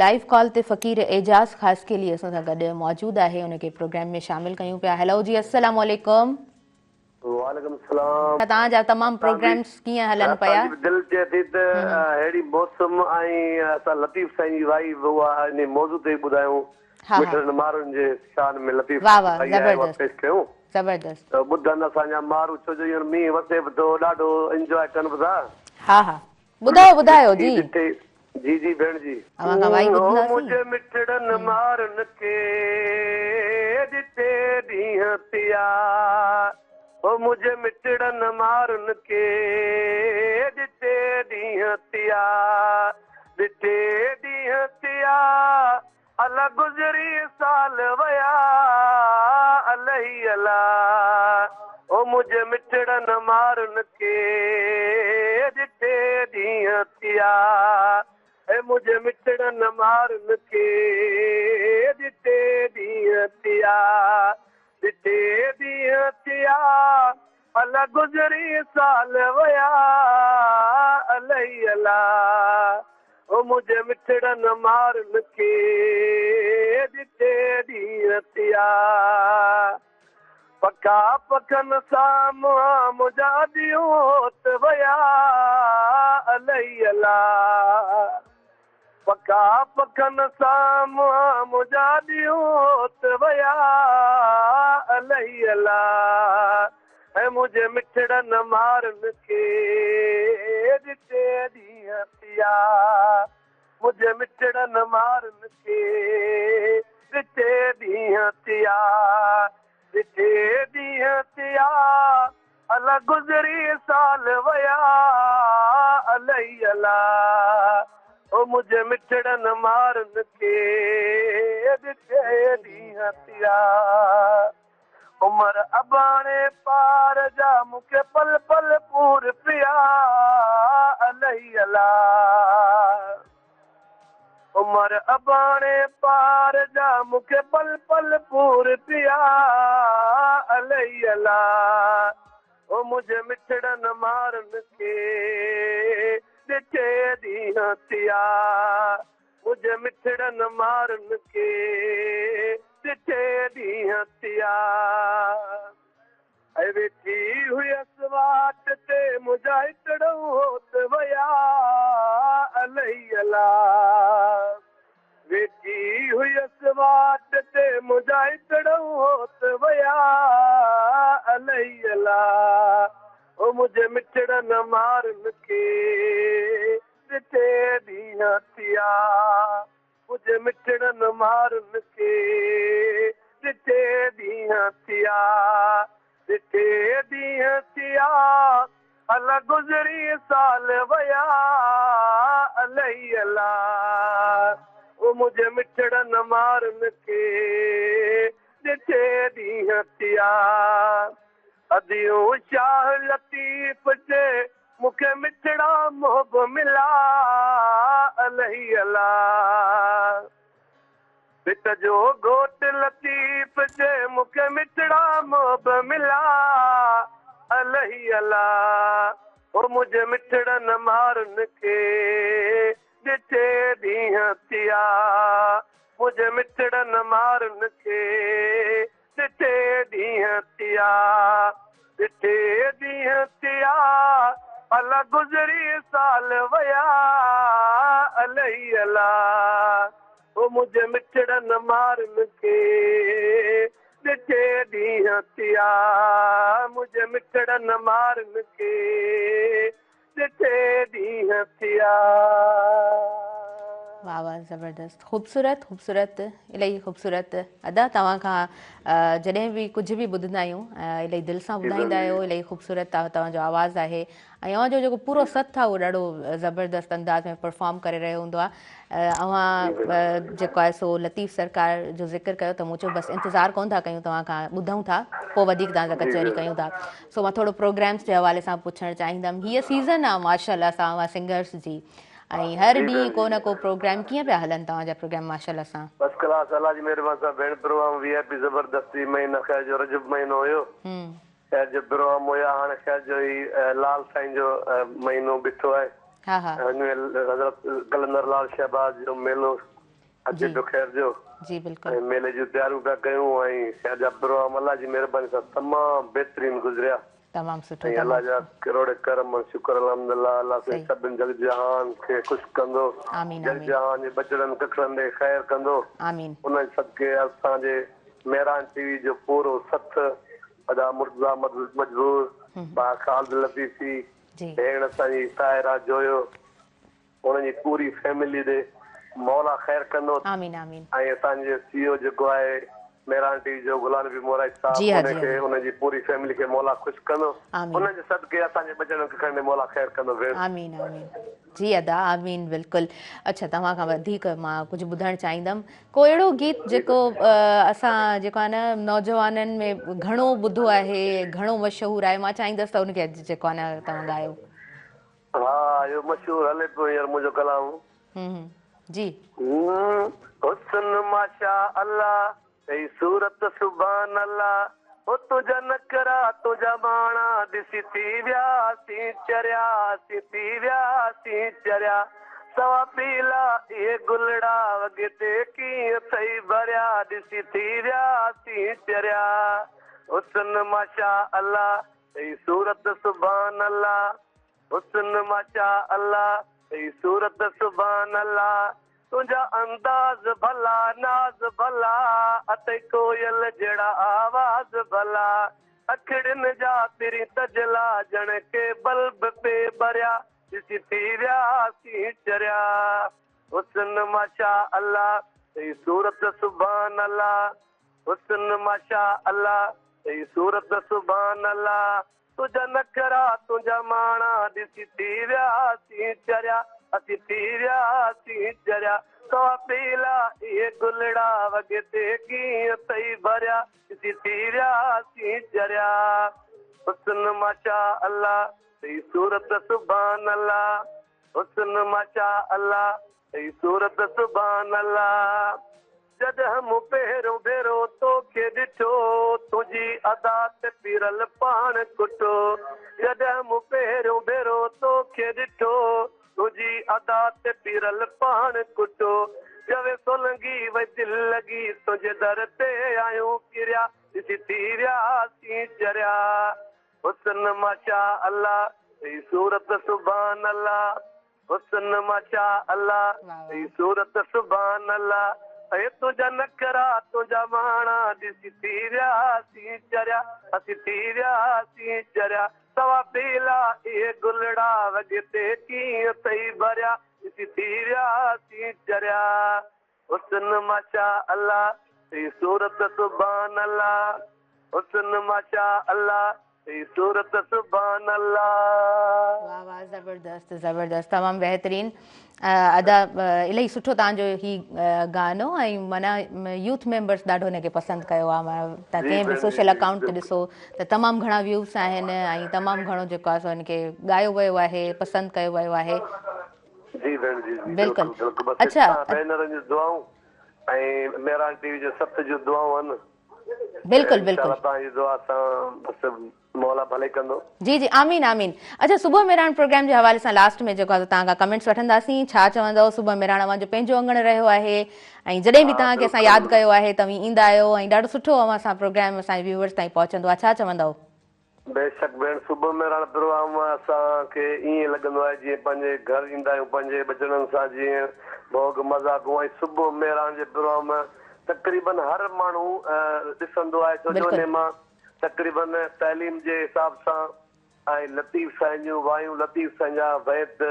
Live call ते फ़कीर एजाज़ ख़ास के लिए असां सां गॾु मौजूद आहे, उनखे प्रोग्राम में शामिल कयूं पिया। हेलो जी, अस्सलाम वालेकुम। वालेकुम सलाम। तव्हांजा तमामु प्रोग्राम्स कीअं हलनि पिया? दिल चए थी त अहिड़ी मौसम ऐं असां लतीफ़ साईं जी वाई उहा इन मौज़ू ते ॿुधायूं। हा हा, मिठड़नि मारुनि जे शान में लतीफ़ वाह वाह, साईं आहे उहा ज़बरदस्त पेश कयूं ज़बरदस्त। त ॿुधनि असांजा मारू, छो जो हींअर मींहुं वसे बि थो, ॾाढो इंजॉय कनि बि था। हा हा, ॿुधायो ॿुधायो जी। जी जी भेण जी। अवां खां वाई ओ ॿुधंदासीं। मुंहिंजे मिठड़नि मारुनि खे ॾिठे ॾींहं पिया, ओ मुंहिंजे मिठड़नि मारुनि खे ॾिठे ॾींहं पिया, ॾिठे ॾींहं पिया, अला गुज़री साल वया अलाही अला, ओ मुंहिंजे मिठड़नि मारुनि खे ॾिठे ॾींहं पिया, ऐं मुंहिंजे मिठड़नि मारुनि खे ॾिठे ॾींहं पिया, ॾिठे ॾींहं पिया, अला गुज़री साल वया अलाही अला, ओ मुंहिंजे मिठड़नि मारुनि खे ॾिठे ॾींहं पिया, पका पखनि सां मुंहुं मुंहिंजा ॾींहं होत वया अलाही अला, पका पखनि सां मुंहुं मुंहिंजा ॾींहं होत वया अलाही अला, ऐं मुंहिंजे मिठड़नि मारुनि खे ॾिठे ॾींहं पिया, मुंहिंजे मिठड़नि मारुनि खे ॾिठे ॾींहं पिया, ॾिठे ॾींहं पिया, अला गुज़री साल वया अलाही अला, ओ मुंहिंजे मिठड़नि मारुनि खे ॾिठे ॾींहं पिया, उमिरि अबाणे पार जा मूंखे पल पल पूर पिया अलाही अला, उमिरि अबाणे पार जा मूंखे पल पल पूर पिया अलाही अला, ओ मुंहिंजे मिठड़नि मारुनि खे ॾिठे ॾींहं पिया, मुंहिंजे मिठड़नि मारुनि खे ॾिठे ॾींहं पिया, ऐं वेठी हुयसि वाट ते मुंहिंजा हिकड़ो होत वया अलाही अला, वेठी हुयसि वाट ते मुंहिंजा हिकड़ो होत वया अलाही अला, ओ मुंहिंजे मिठड़नि मारुनि खे ॾिठे ॾींहं पिया, मुंहिंजे मिठड़नि मारुनि खे ॾिठे ॾींहं पिया, ॾिठे ॾींहं पिया, अला गुज़री साल वया अलाही अला, ओ मुंहिंजे मिठड़नि मारुनि खे ॾिठे ॾींहं पिया, अदियूं शाह लतीफ़ जे मूंखे मिठड़ा मोहब मिला अलाही अला, पिट जो घोट लतीफ़ जे मूंखे मिठड़ा मोहब मिला अलाही अला, ओ मुंहिंजे मिठड़नि मारुनि खे ॾिठे ॾींहं पिया, मुंहिंजे मिठड़नि मारुनि खे ॾिठे ॾींहं पिया, ॾिठे ॾींहं पिया, अला गुज़री साल वया अलाही अला, ओ मुंहिंजे मिठड़नि मारुनि खे ॾिठे ॾींहं पिया, मुंहिंजे मिठड़नि मारुनि खे ॾिठे ॾींहं पिया। वाह वाह, ज़बरदस्त, ख़ूबसूरत ख़ूबसूरत, इलाही ख़ूबसूरत अदा। तव्हां खां जॾहिं बि कुझु बि ॿुधंदा आहियूं इलाही दिलि सां ॿुधाईंदा आहियो, इलाही ख़ूबसूरत तव्हांजो आवाज़ु आहे, ऐं अव्हांजो जेको पूरो सथ आहे उहो ॾाढो ज़बरदस्त अंदाज़ में परफॉर्म करे रहियो हूंदो आहे। अव्हां जेको आहे सो लतीफ़ सरकार जो ज़िक्र कयो त मूं चयो बसि इंतज़ारु कोन था कयूं, तव्हां खां ॿुधूं था, पोइ वधीक तव्हां सां कचहरी कयूं था। सो मां थोरो प्रोग्राम्स जे हवाले सां पुछणु चाहींदमि, हीअ सीज़न आहे माशाअल्लाह सां अव्हां सिंगर्स जी, ऐं हर ॾींहुं को न को प्रोग्राम, कीअं पिया हलनि तव्हांजा प्रोग्राम माशाअल्लाह सां? बस क्लास, अल्लाह जी महिरबानी सां भेण, प्रोग्राम वीआईपी ज़बरदस्ती महीना ख़ैर जो रजब महीनो हुयो, ख़ैर जो प्रोग्राम हुया, हाणे ख़ैर जो ही लाल साईं जो महीनो बीठो आहे, हज़रत कलंदर लाल शहबाज जो मेलो अचे पियो ख़ैर जो जी बिल्कुल ऐं मेले जूं तयारियूं पिया कयूं ऐं शहर जा प्रोग्राम अलाह जी महिरबानी सां तमामु बहितरीन गुज़रिया तमामु सुठो ऐं अलाह तमामु जा सुठो करोड़ करम शुक्र अल्हम्दुलिल्लाह अलाह सही सभिनि जग जहान खे ख़ुशि कंदो आमीन जग आमीन जहान जे बचड़नि कखड़नि ॾे ख़ैर कंदो आमीन उन सदके असांजे मेहरान टीवी जो पूरो सथ अदा मुर्तज़ा मजबूर भाउ ख़ालिद लतीफ़ी जी भेण असांजी ताहिरा जोयो उन्हनि जी पूरी फैमिली ॾे मौला ख़ैर कंदो आमीन आमीन ऐं असांजे सीओ जेको आहे मेहरान टीवी जो गुलाम नबी मोराज जी साहब हाँ जी उनखे हाँ उनजी पूरी फैमिली खे मौला ख़ुशि कंदो आमीन उन्हनि जे सदके असांजे बचड़नि खे खणण मौला ख़ैर कंदो भेण आमीन आमीन जी अदा आमीन बिल्कुलु अच्छा तव्हां खां वधीक मां कुझु ॿुधणु चाहींदमि को अहिड़ो गीत जेको असां जेको आहे न नौजवाननि में घणो ॿुधो आहे घणो मशहूरु आहे मां चाहींदसि त उनखे अॼु जेको आहे न तव्हां ॻायो हा इहो मशहूरु हले पियो हींअर मुंहिंजो कलाम जी हुस्न माशा अल्लाह ऐं सूरत सुभान अल्लाह हो तुंहिंजा नखरा तुंहिंजा बाणा ॾिसी थी वियासीं चरिया सवा पीला इहे गुलड़ा वॻे कीअं थई भरिया ॾिसी थी वियासीं चरिया हुस्न माशा अल्लाह ऐं सूरत सुभान अल्लाह हुस्न माशा अल्लाह ऐं सूरत सुभान अल्लाह तुंहिंजा अंदाज़ भला नाज़ भला अते कोयल जहिड़ा आवाज़ भला अखड़ियुनि जा तिरी तजला ॼण के बल्ब पे भरिया ॾिसी थी वियासीं चरिया हुस्न माशा अल्लाह ऐं सूरत सुभान अल्लाह हुस्न माशा अल्लाह ऐं सूरत सुभान अल्लाह तुंहिंजा नखरा तुंहिंजा माणा ॾिसी थी वियासीं चरिया असीं थी वियासीं चरिया सवा पीला इहे गुलड़ा वॻे कीअं थई भरिया ॾिसी थी वियासीं चरिया हुस्न माशा अल्लाह ऐं सूरत सुभान अल्लाह हुस्न माशा अल्लाह ऐं सूरत सुभान अल्लाह जॾहिं मूं पहिरियों भेरो तोखे ॾिठो तुंहिंजी अदा ते पीरल पाण कुटो जॾहिं मूं पहिरियों भेरो तोखे ॾिठो तुंहिंजी अदा ते पीरल पाण कुटो जवे सोलंगी वई दिल लॻी तुंहिंजे दर ते आयूं किरिया ॾिसी थी वियासीं चरिया हुस्न माशा अल्लाह ऐं सूरत सुभान अल्लाह हुस्न माशा अल्लाह ऐं सूरत सुभान अल्लाह ऐं तुंहिंजा नखरा तुंहिंजा माणा ॾिसी थी वियासीं चरिया असीं थी वियासीं चरिया सवा पीला इहे गुलड़ा वॻे कीअं थई भरिया ॾिसी थी वियासीं चरिया हुस्न माशा अल्लाह ऐं सूरत सुभान अल्लाह हुस्न माशा अल्लाह ऐं सूरत सुभान अल्लाह वाह वाह ज़बरदस्त ज़बरदस्त तमामु बहितरीन अदा इलाही सुठो तव्हांजो ही गानो ऐं माना यूथ मेंबर्स ॾाढो हिनखे पसंदि कयो आहे तव्हां कंहिं बि सोशल अकाउंट ते ॾिसो त तमामु घणा व्यूज़ आहिनि ऐं तमामु घणो जेको आहे सो हिनखे ॻायो वियो आहे पसंदि कयो वियो आहे जी भेण जी बिल्कुलु बिल्कुलु अच्छा भेनरनि जूं दुआऊं ऐं मेहरान टीवी जो सत जूं दुआऊं आहिनि बिल्कुलु बिल्कुलु तव्हांजी दुआ सां बसि मौला भले कंदो जी जी आमीन आमीन अच्छा सुबुह मेहरान प्रोग्राम जे हवाले सां लास्ट में जेको आहे तव्हां खां कमेंट्स वठंदासीं छा चवंदव सुबुह मेहरान अव्हां जो पंहिंजो अंगण रहियो आहे ऐं जॾहिं बि तव्हांखे असां यादि कयो आहे तव्हां ईंदा आहियो ऐं ॾाढो सुठो अव्हां सां प्रोग्राम असांजे व्यूअर्स ताईं पहुचंदो आहे छा चवंदव बेशक भेण सुबुह मेहरान प्रोग्राम असांखे ईअं लॻंदो आहे जीअं पंहिंजे घर ईंदा आहियूं पंहिंजे बचड़नि सां जीअं भोग मज़ाक़ ऐं सुबुह मेहरान जे प्रोग्राम तक़रीबन हर माण्हू ॾिसंदो आहे छो जो हुन मां तक़रीबन तइलीम जे हिसाब सां ऐं लतीफ़ साईं जूं वायूं लतीफ़ साईं जा वैद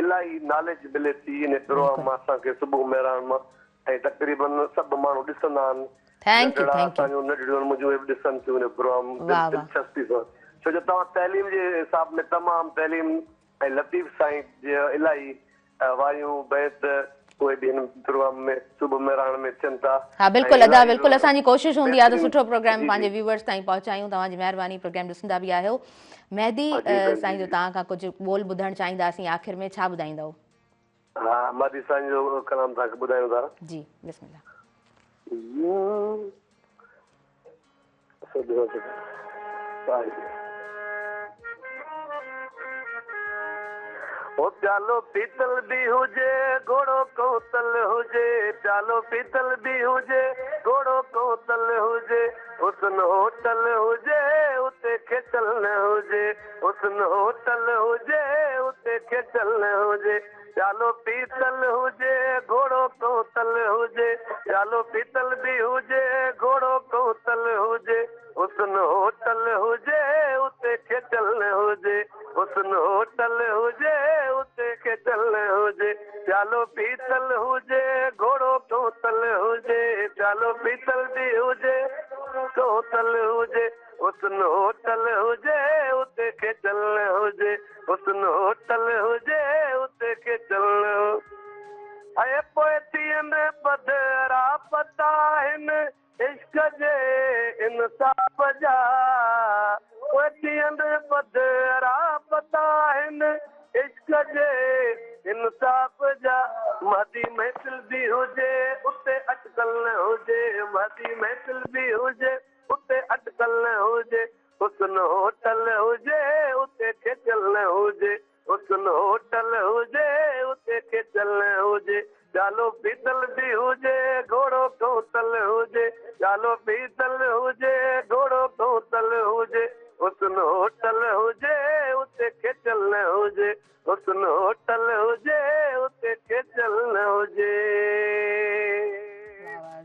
इलाही नॉलेज मिले थी इन प्रोग्राम मां असांखे सुबुह मेहरान मां ऐं तक़रीबन सभु माण्हू ॾिसंदा आहिनि थैंक यू थैंक यू नंढियूं मुंहिंजूं ॾिसनि थियूं हिन प्रोग्राम दिलचस्पी सां छो जो तव्हां तइलीम जे हिसाब में तमामु तइलीम ऐं लतीफ़ साईं जे इलाही वायूं बैत उहे बि हिन प्रोग्राम में सुबुह मेहरान में थियनि था हा बिल्कुलु अदा बिल्कुलु असांजी कोशिशि हूंदी आहे त सुठो प्रोग्राम पंहिंजे व्यूअर्स ताईं पहुचायूं तव्हांजी महिरबानी प्रोग्राम ॾिसंदा बि आहियो मेहदी साईं जो तव्हां खां कुझु ॿोल ॿुधणु चाहींदासीं आख़िर में छा ॿुधाईंदव हा मेहदी साईं जो कलाम तव्हांखे ॿुधायूं था जी बिस्मिल्लाह ओ प्यालो पीतल भी हुजे घोड़ो कौतल हुजे, प्यालो पीतल भी हुजे घोड़ो कौतल हुजे, उसन होटल हुजे उते खेचल न हुजे, उसन होटल हुजे उते खेचल न हुजे। प्यालो पीतल हुजे घोड़ो कौतल हुजे, प्यालो पीतल भी हुजे घोड़ो कौतल हुजे, उसन होटल हुजे उते खेचल न हुजे, उसन होटल हुजे उते खेचल न हुजे। प्यालो पीतल हुजे घोड़ो कौतल हुजे, प्यालो पीतल भी हुजे कौतल हुजे, उसन होटल हुजे उते खेचल न हुजे, उसन होटल हुजे उते खेचल न हुजे। अए पोइ थियनि पधरा पता आहिनि इश्क जे इंसाफ़ जा, पोइ थियनि पधरा पता आहिनि इश्क जे इंसाफ़ जा। महदी महफ़िल बि हुजे उते अटकल न हुजे, महदी महफ़िल बि हुजे उते अटकल न हुजे, हुसन होटल हुजे उते खेचल न हुजे, हुसन होटल हुजे उते खेचल न हुजे। प्यालो पीतल भी हुजे घोड़ो कौतल हुजे, प्यालो पीतल हुजे घोड़ो कौतल हुजे, हुसन होटल हुजे उते खेचल न हुजे, हुसन होटल हुजे उते खेचल न हुजे।